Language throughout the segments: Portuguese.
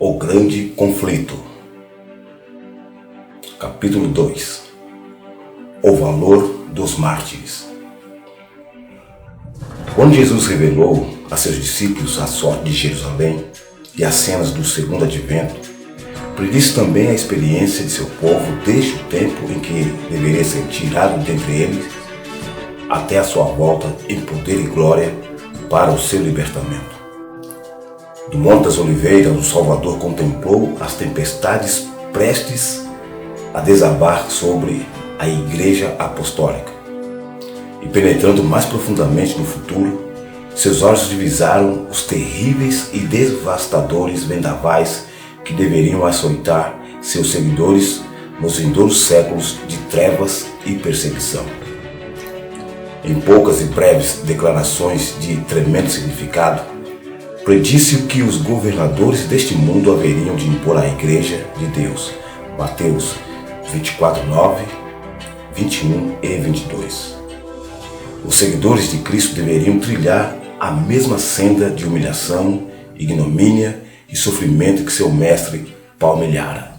O grande conflito. Capítulo 2. O valor dos mártires. Quando Jesus revelou a seus discípulos a sorte de Jerusalém e as cenas do segundo advento, predisse também a experiência de seu povo desde o tempo em que deveria ser tirado dentre eles até a sua volta em poder e glória para o seu libertamento. Do Monte das Oliveiras, o Salvador contemplou as tempestades prestes a desabar sobre a Igreja Apostólica. E penetrando mais profundamente no futuro, seus olhos divisaram os terríveis e devastadores vendavais que deveriam açoitar seus seguidores nos vindouros séculos de trevas e perseguição. Em poucas e breves declarações de tremendo significado, predisse que os governadores deste mundo haveriam de impor à Igreja de Deus. Mateus 24:9, 21 e 22. Os seguidores de Cristo deveriam trilhar a mesma senda de humilhação, ignomínia e sofrimento que seu mestre palmilhara.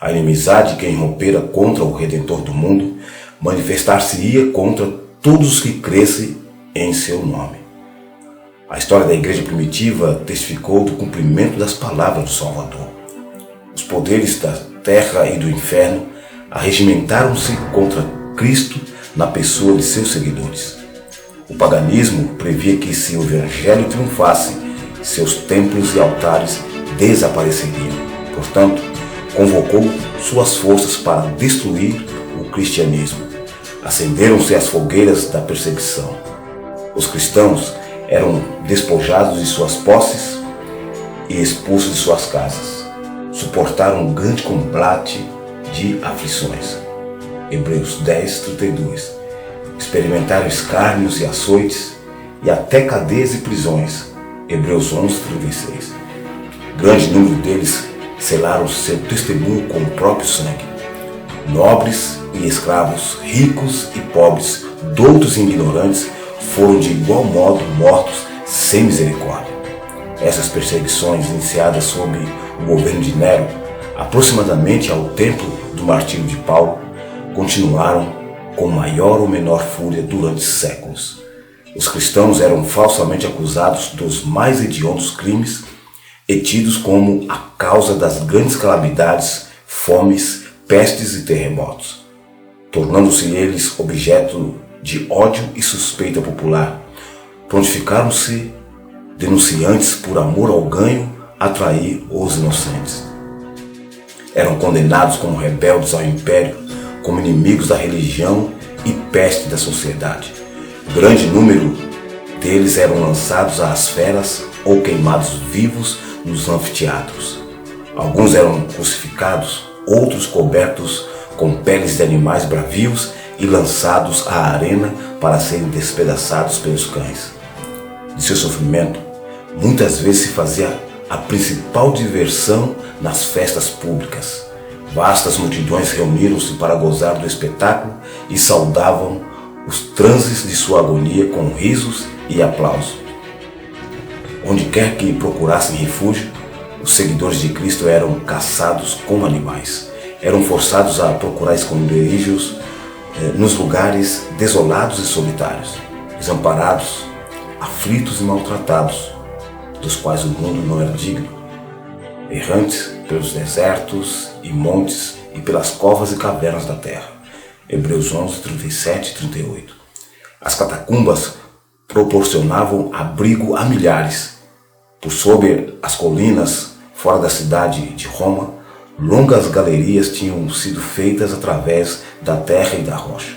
A inimizade que irrompera contra o Redentor do mundo manifestar-se-ia contra todos os que crescem em seu nome. A história da igreja primitiva testificou do cumprimento das palavras do Salvador. Os poderes da terra e do inferno arregimentaram-se contra Cristo na pessoa de seus seguidores. O paganismo previa que, se o evangelho triunfasse, seus templos e altares desapareceriam. Portanto, convocou suas forças para destruir o cristianismo. Acenderam-se as fogueiras da perseguição. Os cristãos eram despojados de suas posses e expulsos de suas casas. Suportaram um grande combate de aflições. Hebreus 10:32. Experimentaram escárnios e açoites e até cadeias e prisões. Hebreus 11:36. Grande número deles selaram seu testemunho com o próprio sangue. Nobres e escravos, ricos e pobres, doutos e ignorantes, foram de igual modo mortos sem misericórdia. Essas perseguições, iniciadas sob o governo de Nero, aproximadamente ao tempo do martírio de Paulo, continuaram com maior ou menor fúria durante séculos. Os cristãos eram falsamente acusados dos mais hediondos crimes e tidos como a causa das grandes calamidades, fomes, pestes e terremotos, tornando-se eles objeto de ódio e suspeita popular. Prontificaram-se denunciantes por amor ao ganho a trair os inocentes. Eram condenados como rebeldes ao império, como inimigos da religião e peste da sociedade. Grande número deles eram lançados às feras ou queimados vivos nos anfiteatros. Alguns eram crucificados, outros cobertos com peles de animais bravios e lançados à arena para serem despedaçados pelos cães. De seu sofrimento, muitas vezes se fazia a principal diversão nas festas públicas. Vastas multidões reuniram-se para gozar do espetáculo e saudavam os transes de sua agonia com risos e aplausos. Onde quer que procurassem refúgio, os seguidores de Cristo eram caçados como animais. Eram forçados a procurar esconderijos nos lugares desolados e solitários, desamparados, aflitos e maltratados, dos quais o mundo não era digno, errantes pelos desertos e montes e pelas covas e cavernas da terra. Hebreus 11:37 e 38. As catacumbas proporcionavam abrigo a milhares. Por sobre as colinas, fora da cidade de Roma, longas galerias tinham sido feitas através da terra e da rocha.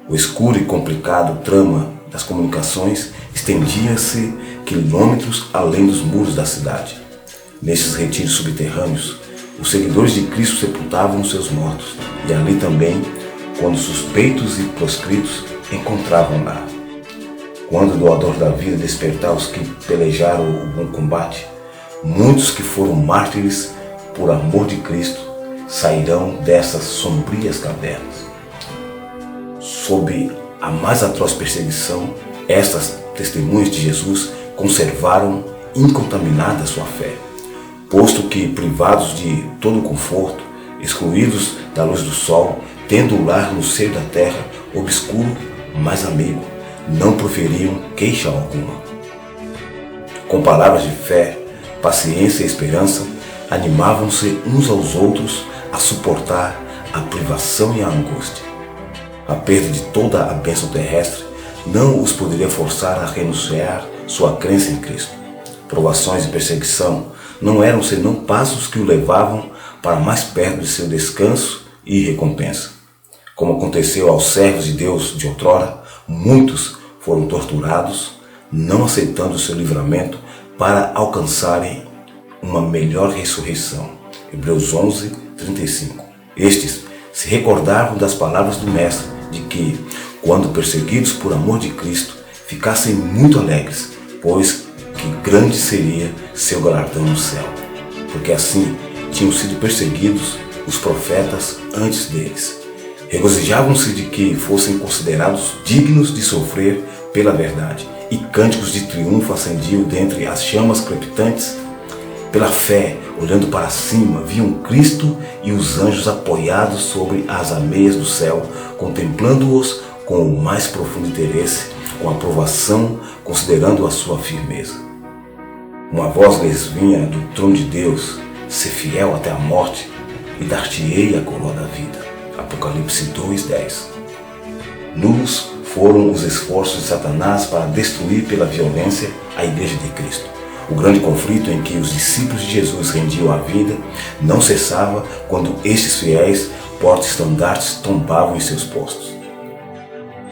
O escuro e complicado trama das comunicações estendia-se quilômetros além dos muros da cidade. Nesses retiros subterrâneos, os seguidores de Cristo sepultavam seus mortos, e ali também, quando suspeitos e proscritos, encontravam lá. Quando o doador da vida despertar os que pelejaram o bom combate, muitos que foram mártires por amor de Cristo sairão dessas sombrias cavernas. Sob a mais atroz perseguição, estas testemunhas de Jesus conservaram incontaminada sua fé. posto que, privados de todo o conforto, excluídos da luz do sol, tendo o lar no seio da terra, obscuro, mas amigo, não proferiam queixa alguma. Com palavras de fé, paciência e esperança, animavam-se uns aos outros a suportar a privação e a angústia. A perda de toda a bênção terrestre não os poderia forçar a renunciar sua crença em Cristo. Provações e perseguição não eram senão passos que o levavam para mais perto de seu descanso e recompensa. Como aconteceu aos servos de Deus de outrora, muitos foram torturados, não aceitando o seu livramento para alcançarem uma melhor ressurreição. Hebreus 11, 35. Estes se recordavam das palavras do Mestre de que, quando perseguidos por amor de Cristo, ficassem muito alegres, pois que grande seria seu galardão no céu. Porque assim tinham sido perseguidos os profetas antes deles. Regozijavam-se de que fossem considerados dignos de sofrer pela verdade, e cânticos de triunfo acendiam dentre as chamas crepitantes. Pela fé, olhando para cima, viam Cristo e os anjos apoiados sobre as ameias do céu, contemplando-os com o mais profundo interesse, com aprovação, considerando a sua firmeza. Uma voz lhes vinha do trono de Deus: ser fiel até a morte, e dar-te-ei a coroa da vida. Apocalipse 2:10. Nulos foram os esforços de Satanás para destruir pela violência a Igreja de Cristo. O grande conflito em que os discípulos de Jesus rendiam a vida não cessava quando estes fiéis porta-estandartes tombavam em seus postos.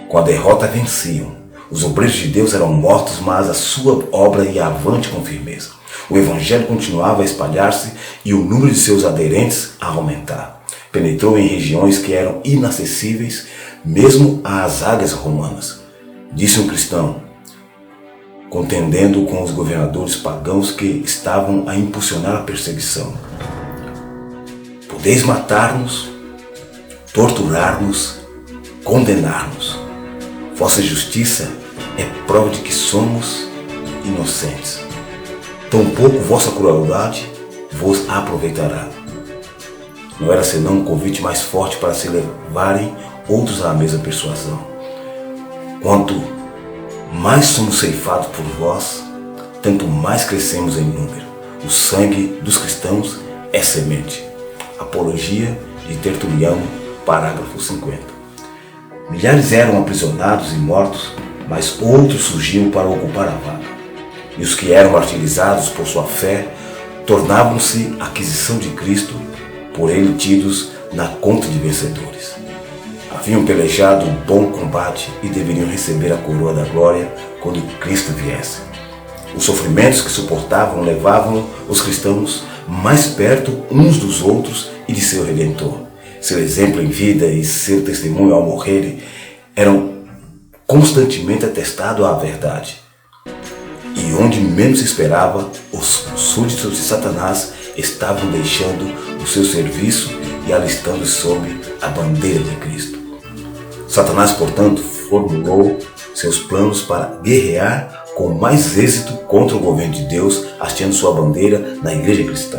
Com a derrota venciam. Os obreiros de Deus eram mortos, mas a sua obra ia avante com firmeza. O Evangelho continuava a espalhar-se e o número de seus aderentes a aumentar. Penetrou em regiões que eram inacessíveis, mesmo às águias romanas. Disse um cristão, contendendo com os governadores pagãos que estavam a impulsionar a perseguição: podeis matar-nos, torturar-nos, condenar-nos. Vossa justiça é prova de que somos inocentes. Tampouco vossa crueldade vos aproveitará. Não era senão um convite mais forte para se levarem outros à mesma persuasão. Quanto mais somos ceifados por vós, tanto mais crescemos em número. O sangue dos cristãos é semente. Apologia de Tertuliano, parágrafo 50. Milhares eram aprisionados e mortos, mas outros surgiam para ocupar a vaga. E os que eram martirizados por sua fé tornavam-se aquisição de Cristo, por ele tidos na conta de vencedores. Haviam pelejado um bom combate e deveriam receber a coroa da glória quando Cristo viesse. Os sofrimentos que suportavam levavam os cristãos mais perto uns dos outros e de seu Redentor. Seu exemplo em vida e seu testemunho ao morrerem eram constantemente atestados à verdade. E onde menos se esperava, os súditos de Satanás estavam deixando o seu serviço e alistando-se sob a bandeira de Cristo. Satanás, portanto, formulou seus planos para guerrear com mais êxito contra o governo de Deus, hasteando sua bandeira na igreja cristã.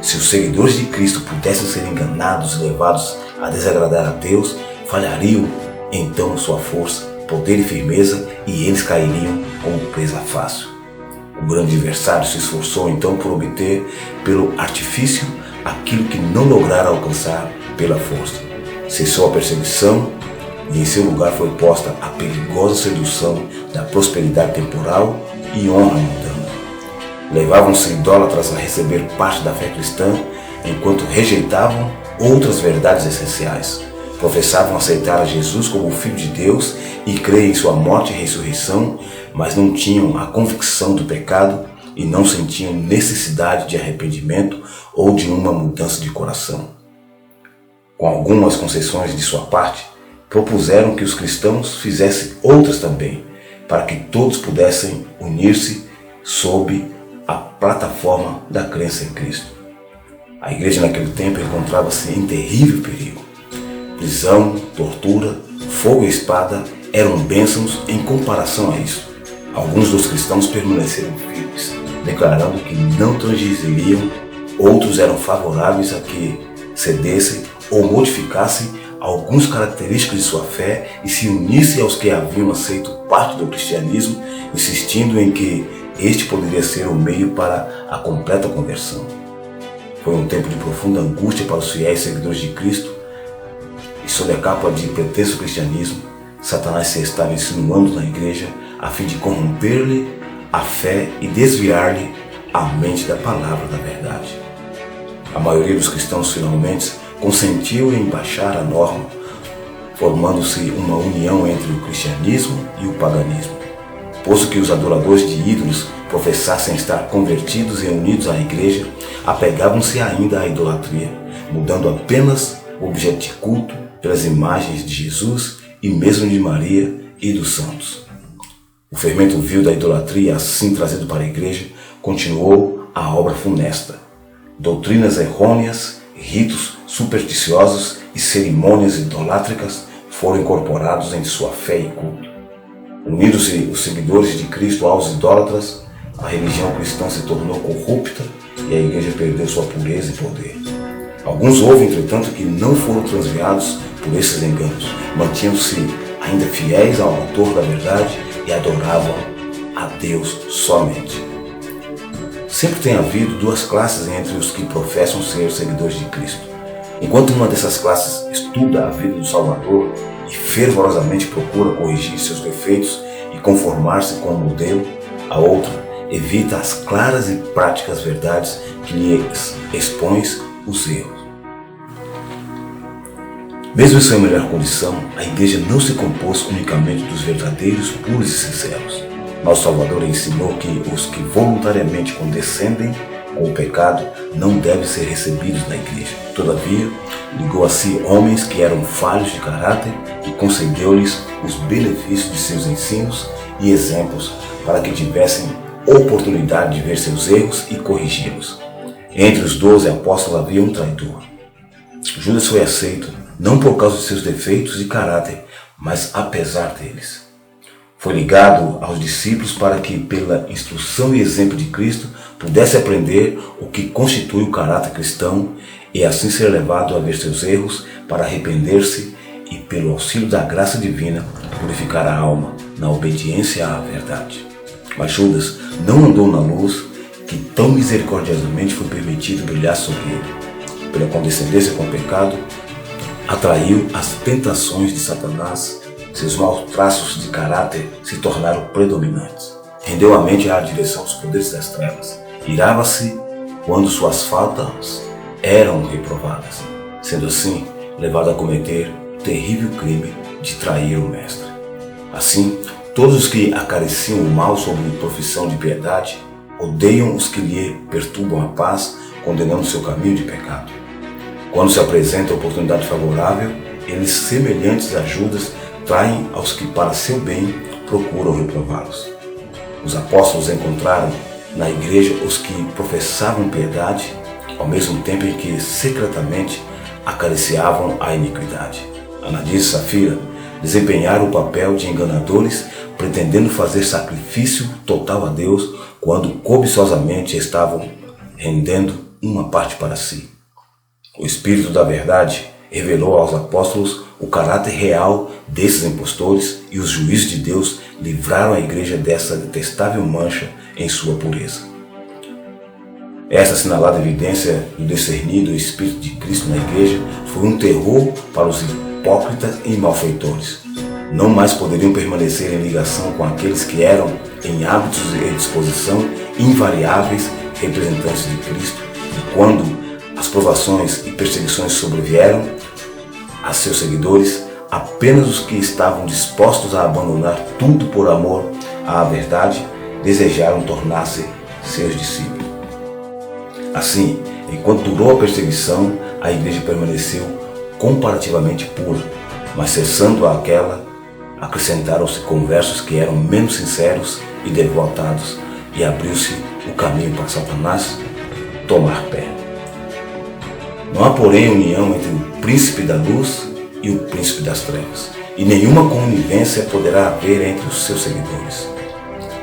Se os seguidores de Cristo pudessem ser enganados e levados a desagradar a Deus, falhariam então sua força, poder e firmeza, e eles cairiam como presa fácil. O grande adversário se esforçou então por obter pelo artifício aquilo que não lograra alcançar pela força. Cessou a perseguição e em seu lugar foi posta a perigosa sedução da prosperidade temporal e honra mundana. Levavam-se idólatras a receber parte da fé cristã, enquanto rejeitavam outras verdades essenciais. Professavam aceitar a Jesus como o Filho de Deus e crer em sua morte e ressurreição, mas não tinham a convicção do pecado e não sentiam necessidade de arrependimento ou de uma mudança de coração. Com algumas concessões de sua parte, propuseram que os cristãos fizessem outras também, para que todos pudessem unir-se sob a plataforma da crença em Cristo. A igreja naquele tempo encontrava-se em terrível perigo. Prisão, tortura, fogo e espada eram bênçãos em comparação a isso. Alguns dos cristãos permaneceram firmes, declarando que não transgrediriam. Outros eram favoráveis a que cedessem ou modificassem algumas características de sua fé e se unissem aos que haviam aceito parte do cristianismo, insistindo em que este poderia ser o meio para a completa conversão. Foi um tempo de profunda angústia para os fiéis seguidores de Cristo, e sob a capa de pretenso cristianismo, Satanás se estava insinuando na igreja a fim de corromper-lhe a fé e desviar-lhe a mente da palavra da verdade. A maioria dos cristãos finalmente consentiu em baixar a norma, formando-se uma união entre o cristianismo e o paganismo. Posto que os adoradores de ídolos professassem estar convertidos e unidos à igreja, apegavam-se ainda à idolatria, mudando apenas o objeto de culto pelas imagens de Jesus e mesmo de Maria e dos santos. O fermento vil da idolatria, assim trazido para a igreja, continuou a obra funesta. Doutrinas errôneas, ritos supersticiosos e cerimônias idolátricas foram incorporados em sua fé e culto. Unidos-se os seguidores de Cristo aos idólatras, a religião cristã se tornou corrupta e a igreja perdeu sua pureza e poder. Alguns houve, entretanto, que não foram transviados por esses enganos, mantinham-se ainda fiéis ao autor da verdade e adoravam a Deus somente. Sempre tem havido duas classes entre os que professam ser seguidores de Cristo. Enquanto uma dessas classes estuda a vida do Salvador e fervorosamente procura corrigir seus defeitos e conformar-se com o modelo, a outra evita as claras e práticas verdades que lhe expõem os erros. Mesmo em sua melhor condição, a igreja não se compôs unicamente dos verdadeiros, puros e sinceros. Nosso Salvador ensinou que os que voluntariamente condescendem com o pecado não devem ser recebidos na igreja. Todavia, ligou a si homens que eram falhos de caráter e concedeu-lhes os benefícios de seus ensinos e exemplos para que tivessem oportunidade de ver seus erros e corrigi-los. Entre os 12 apóstolos havia um traidor. Judas foi aceito não por causa de seus defeitos de caráter, mas apesar deles. Foi ligado aos discípulos para que, pela instrução e exemplo de Cristo, pudesse aprender o que constitui o caráter cristão e assim ser levado a ver seus erros para arrepender-se e, pelo auxílio da graça divina, purificar a alma na obediência à verdade. Mas Judas não andou na luz que tão misericordiosamente foi permitido brilhar sobre ele. Pela condescendência com o pecado, atraiu as tentações de Satanás. Seus maus traços de caráter se tornaram predominantes. Rendeu a mente à direção dos poderes das trevas. Irava-se quando suas faltas eram reprovadas, sendo assim levado a cometer o terrível crime de trair o Mestre. Assim, todos os que acariciam o mal sob profissão de piedade odeiam os que lhe perturbam a paz, condenando seu caminho de pecado. Quando se apresenta a oportunidade favorável, eles, semelhantes a Judas, traem aos que para seu bem procuram reprová-los. Os apóstolos encontraram na igreja os que professavam piedade, ao mesmo tempo em que secretamente acariciavam a iniquidade. Ananias e Safira desempenharam o papel de enganadores, pretendendo fazer sacrifício total a Deus, quando cobiçosamente estavam rendendo uma parte para si. O Espírito da Verdade revelou aos apóstolos o caráter real desses impostores e os juízos de Deus livraram a igreja dessa detestável mancha em sua pureza. Essa assinalada evidência do discernir do Espírito de Cristo na igreja foi um terror para os hipócritas e malfeitores. Não mais poderiam permanecer em ligação com aqueles que eram, em hábitos e disposição, invariáveis representantes de Cristo, e quando as provações e perseguições sobrevieram a seus seguidores, apenas os que estavam dispostos a abandonar tudo por amor à verdade desejaram tornar-se seus discípulos. Assim, enquanto durou a perseguição, a igreja permaneceu comparativamente pura, mas cessando aquela, acrescentaram-se conversos que eram menos sinceros e devotados, e abriu-se o caminho para Satanás tomar pé. Não há, porém, união entre o príncipe da luz e o príncipe das trevas, e nenhuma conivência poderá haver entre os seus seguidores.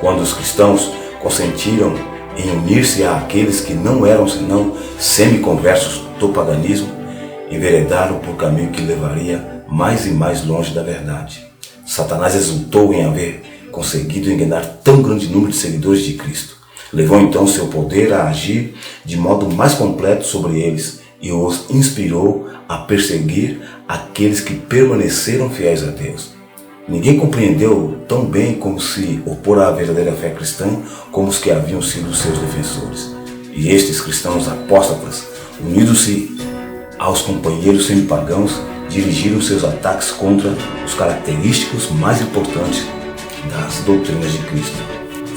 Quando os cristãos consentiram em unir-se àqueles que não eram senão semi-conversos do paganismo, enveredaram por caminho que levaria mais e mais longe da verdade. Satanás exultou em haver conseguido enganar tão grande número de seguidores de Cristo. Levou então seu poder a agir de modo mais completo sobre eles e os inspirou a perseguir aqueles que permaneceram fiéis a Deus. Ninguém compreendeu tão bem como se opor à verdadeira fé cristã como os que haviam sido seus defensores. E estes cristãos apóstatas, unidos-se aos companheiros semipagãos, dirigiram seus ataques contra os característicos mais importantes das doutrinas de Cristo.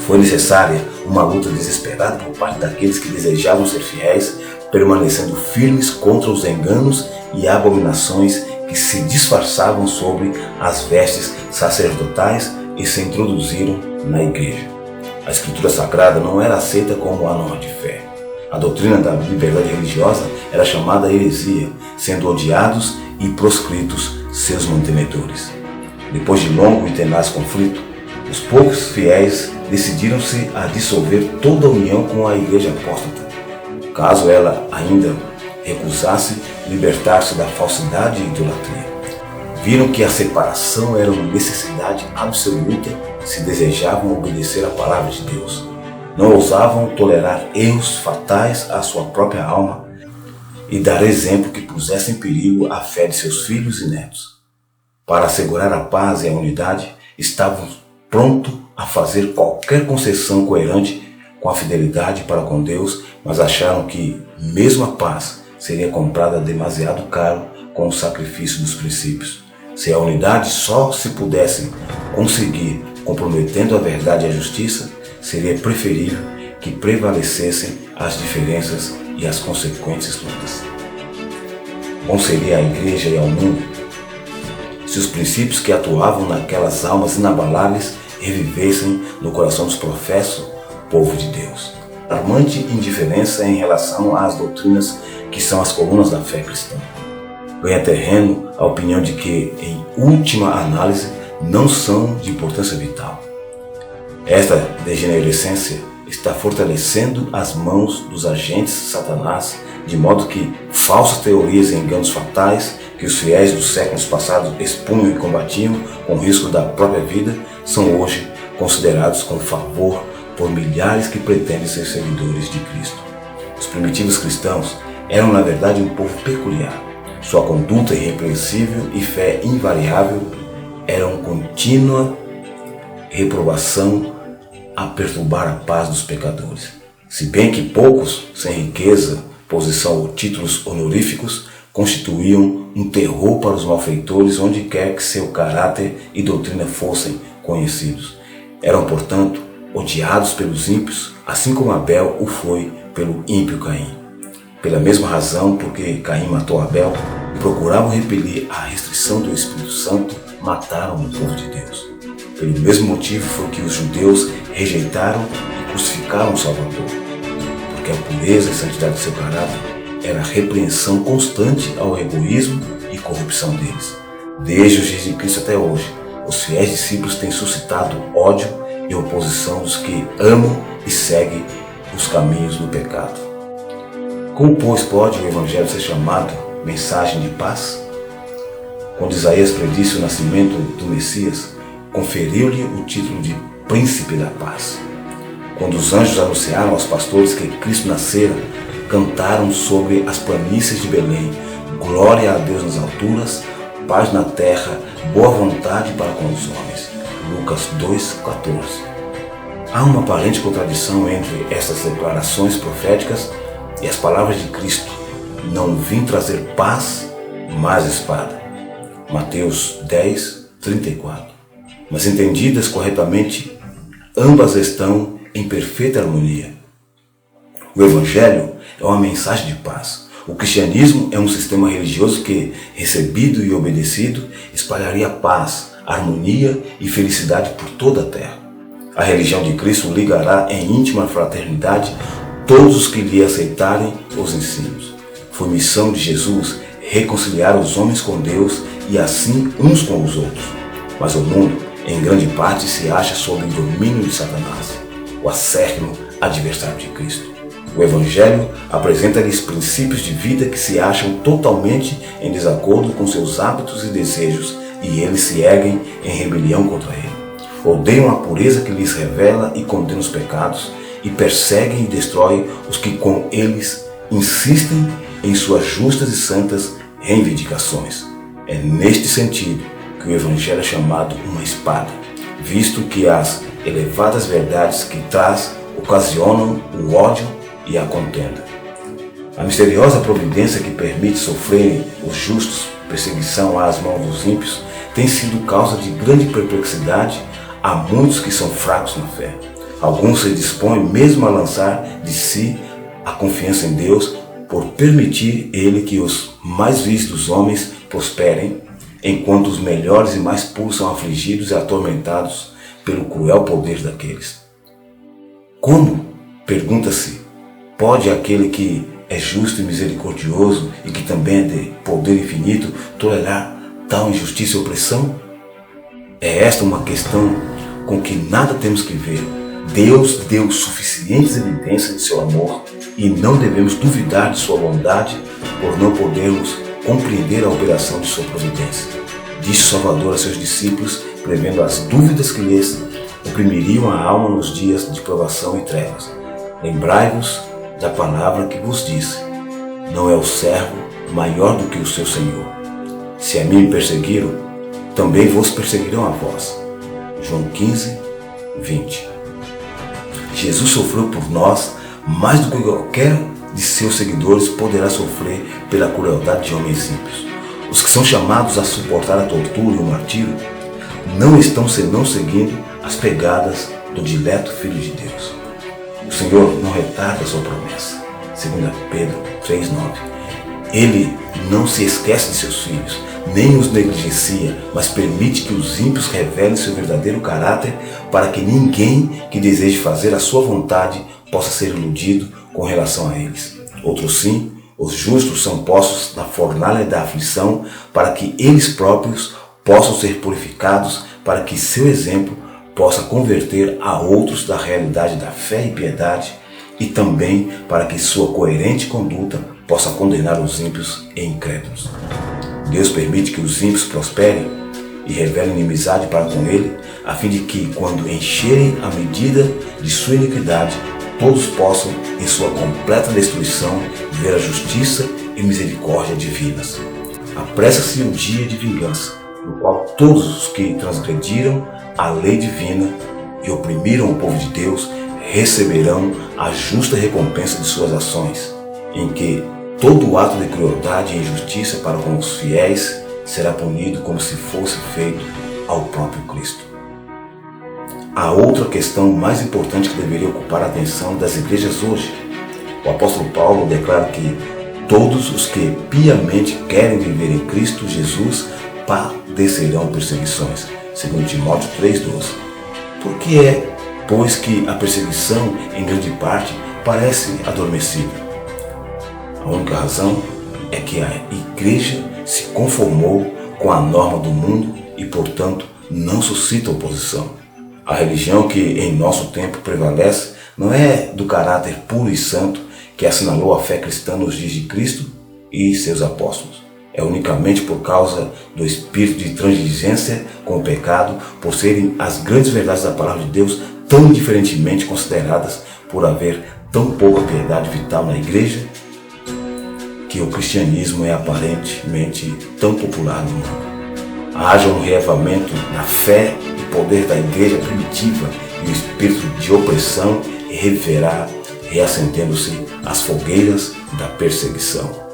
Foi necessária uma luta desesperada por parte daqueles que desejavam ser fiéis, permanecendo firmes contra os enganos e abominações que se disfarçavam sobre as vestes sacerdotais e se introduziram na igreja. A Escritura Sagrada não era aceita como a norma de fé. A doutrina da liberdade religiosa era chamada heresia, sendo odiados e proscritos seus mantenedores. Depois de longo e tenaz conflito, os poucos fiéis decidiram-se a dissolver toda a união com a igreja apóstata, caso ela ainda recusasse libertar-se da falsidade e idolatria. Viram que a separação era uma necessidade absoluta se desejavam obedecer à palavra de Deus. Não ousavam tolerar erros fatais à sua própria alma e dar exemplo que pusesse em perigo a fé de seus filhos e netos. Para assegurar a paz e a unidade, estavam prontos a fazer qualquer concessão coerente com a fidelidade para com Deus, mas acharam que mesmo a paz seria comprada demasiado caro com o sacrifício dos princípios. Se a unidade só se pudesse conseguir comprometendo a verdade e a justiça, seria preferível que prevalecessem as diferenças e as consequentes lutas. Bom seria à igreja e ao mundo se os princípios que atuavam naquelas almas inabaláveis revivessem no coração dos professos povo de Deus. Alarmante indiferença em relação às doutrinas que são as colunas da fé cristã. Ganha terreno a opinião de que, em última análise, não são de importância vital. Esta degenerescência está fortalecendo as mãos dos agentes de Satanás, de modo que falsas teorias e enganos fatais que os fiéis dos séculos passados expunham e combatiam com o risco da própria vida, são hoje considerados com favor por milhares que pretendem ser seguidores de Cristo. Os primitivos cristãos eram, na verdade, um povo peculiar. Sua conduta irrepreensível e fé invariável eram contínua reprovação a perturbar a paz dos pecadores. Se bem que poucos, sem riqueza, posição ou títulos honoríficos, constituíam um terror para os malfeitores onde quer que seu caráter e doutrina fossem conhecidos. Eram, portanto, odiados pelos ímpios, assim como Abel o foi pelo ímpio Caim. Pela mesma razão porque Caim matou Abel e procuravam repelir a restrição do Espírito Santo, mataram o povo de Deus. Pelo mesmo motivo foi que os judeus rejeitaram e crucificaram o Salvador, porque a pureza e santidade de seu caráter era repreensão constante ao egoísmo e corrupção deles. Desde os dias de Cristo até hoje, os fiéis discípulos têm suscitado ódio e oposição dos que amam e seguem os caminhos do pecado. Como, pois, pode o Evangelho ser chamado mensagem de paz? Quando Isaías predisse o nascimento do Messias, conferiu-lhe o título de Príncipe da Paz. Quando os anjos anunciaram aos pastores que Cristo nascera, cantaram sobre as planícies de Belém: glória a Deus nas alturas, paz na terra, boa vontade para com os homens. Lucas 2,14. Há uma aparente contradição entre estas declarações proféticas e as palavras de Cristo: não vim trazer paz, mas espada. Mateus 10:34. Mas entendidas corretamente, ambas estão em perfeita harmonia. O Evangelho é uma mensagem de paz. O cristianismo é um sistema religioso que, recebido e obedecido, espalharia paz, harmonia e felicidade por toda a terra. A religião de Cristo ligará em íntima fraternidade todos os que lhe aceitarem os ensinos. Foi missão de Jesus reconciliar os homens com Deus e assim uns com os outros. Mas o mundo, em grande parte, se acha sob o domínio de Satanás. O acérrimo adversário de Cristo. O Evangelho apresenta-lhes princípios de vida que se acham totalmente em desacordo com seus hábitos e desejos, e eles se erguem em rebelião contra ele. Odeiam a pureza que lhes revela e condena os pecados, e perseguem e destroem os que com eles insistem em suas justas e santas reivindicações. É neste sentido que o Evangelho é chamado uma espada, visto que as elevadas verdades que traz ocasionam o ódio e a contenda. A misteriosa providência que permite sofrerem os justos perseguição às mãos dos ímpios tem sido causa de grande perplexidade a muitos que são fracos na fé. Alguns se dispõem mesmo a lançar de si a confiança em Deus por permitir Ele que os mais vis dos homens prosperem, enquanto os melhores e mais puros são afligidos e atormentados pelo cruel poder daqueles. Como, pergunta-se, pode aquele que é justo e misericordioso e que também é de poder infinito tolerar tal injustiça e opressão? É esta uma questão com que nada temos que ver. Deus deu suficientes evidências de seu amor e não devemos duvidar de sua bondade por não podermos compreender a operação de sua providência. Disse o Salvador a seus discípulos, prevendo as dúvidas que lhes oprimiriam a alma nos dias de provação e trevas. Lembrai-vos da palavra que vos disse: não é o servo maior do que o seu Senhor. Se a mim me perseguiram, também vos perseguirão a vós. João 15, 20. Jesus sofreu por nós mais do que qualquer de seus seguidores poderá sofrer pela crueldade de homens ímpios. Os que são chamados a suportar a tortura e o martírio não estão senão seguindo as pegadas do dileto Filho de Deus. O Senhor não retarda a sua promessa. 2 Pedro 3,9. Ele não se esquece de seus filhos, nem os negligencia, mas permite que os ímpios revelem seu verdadeiro caráter para que ninguém que deseje fazer a sua vontade possa ser iludido com relação a eles. Outros sim, os justos são postos na fornalha da aflição para que eles próprios possam ser purificados, para que seu exemplo possa converter a outros da realidade da fé e piedade, e também para que sua coerente conduta possa condenar os ímpios e incrédulos. Deus permite que os ímpios prosperem e revelem inimizade para com ele, a fim de que, quando encherem a medida de sua iniquidade, todos possam, em sua completa destruição, ver a justiça e misericórdia divinas. Apressa-se o dia de vingança, no qual todos os que transgrediram a lei divina e oprimiram o povo de Deus receberão a justa recompensa de suas ações, em que todo ato de crueldade e injustiça para com os fiéis será punido como se fosse feito ao próprio Cristo. Há outra questão mais importante que deveria ocupar a atenção das igrejas hoje. O apóstolo Paulo declara que todos os que piamente querem viver em Cristo Jesus padecerão perseguições, segundo Timóteo 3,12. Por que é, pois, que a perseguição, em grande parte, parece adormecida? A única razão é que a igreja se conformou com a norma do mundo e, portanto, não suscita oposição. A religião que em nosso tempo prevalece não é do caráter puro e santo que assinalou a fé cristã nos dias de Cristo e seus apóstolos. É unicamente por causa do espírito de transigência com o pecado, por serem as grandes verdades da palavra de Deus tão indiferentemente consideradas, por haver tão pouca piedade vital na igreja, que o cristianismo é aparentemente tão popular no mundo. Haja um reavamento na fé e poder da igreja primitiva e o espírito de opressão reverá reacendendo-se as fogueiras da perseguição.